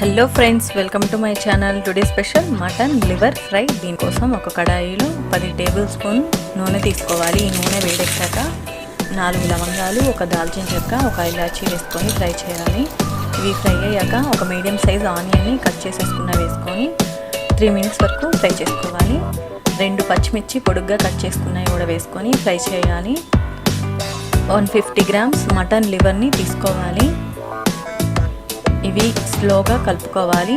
Hello friends, welcome to my channel. Today special mutton liver fry. దీనికోసం ఒక కడాయిలో 10 table spoon నూనె తీసుకోవాలి. ఈ నూనె వేడెక్కాక 4 లవంగాలు, ఒక దాల్చిన చెక్క, ఒక ఇలాచీ వేసుకొని ఫ్రై చేయాలి. ఇవి ఫ్రై అయ్యాక ఒక మీడియం సైజ్ ఆనియన్ని కట్ చేసేసుకున్న వేసుకొని 3 మినిట్స్ వరకు ఫ్రై చేసుకోవాలి. 2 పచ్చిమిర్చి పొడుగ్గా కట్ చేసుకున్నవి కూడా వేసుకొని ఫ్రై చేయాలి. 150 గ్రామ్స్ మటన్ లివర్ని తీసుకోవాలి. ఇవి స్లోగా కలుపుకోవాలి.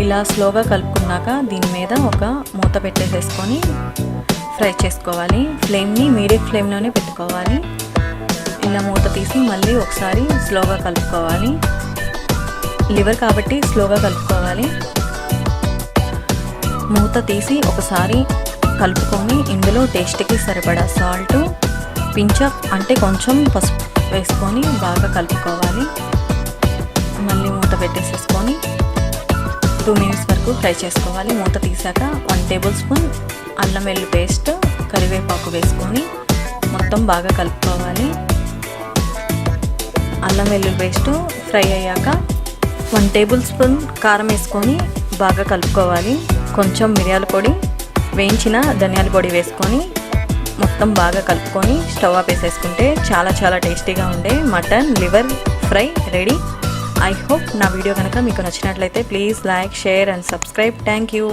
ఇలా స్లోగా కలుపుకున్నాక దీని మీద ఒక మూత పెట్టేసేసుకొని ఫ్రై చేసుకోవాలి. ఫ్లేమ్ని మీడియం ఫ్లేమ్లోనే పెట్టుకోవాలి. ఇలా మూత తీసి మళ్ళీ ఒకసారి స్లోగా కలుపుకోవాలి. లివర్ కాబట్టి స్లోగా కలుపుకోవాలి. మూత తీసి ఒకసారి కలుపుకొని ఇందులో టేస్ట్కి సరిపడా సాల్ట్, పించ్ అంటే కొంచెం పసుపు వేసుకొని బాగా కలుపుకోవాలి. మళ్ళీ మూత పెట్టేసేసుకొని 2 మినిట్స్ వరకు ఫ్రై చేసుకోవాలి. మూత తీసాక 1 టేబుల్ స్పూన్ అల్లం వెల్లుల్లి పేస్ట్, కరివేపాకు వేసుకొని మొత్తం బాగా కలుపుకోవాలి. అల్లం వెల్లుల్లి పేస్ట్ ఫ్రై అయ్యాక 1 టేబుల్ స్పూన్ కారం వేసుకొని బాగా కలుపుకోవాలి. కొంచెం మిరియాల పొడి, వేయించిన ధనియాల పొడి వేసుకొని మొత్తం బాగా కలుపుకొని స్టవ్ ఆపేసేసుకుంటే చాలా టేస్టీగా ఉండే mutton liver fry ready. I hope నా వీడియో కనుక మీకు నచ్చినట్లయితే please like, share and subscribe. Thank you.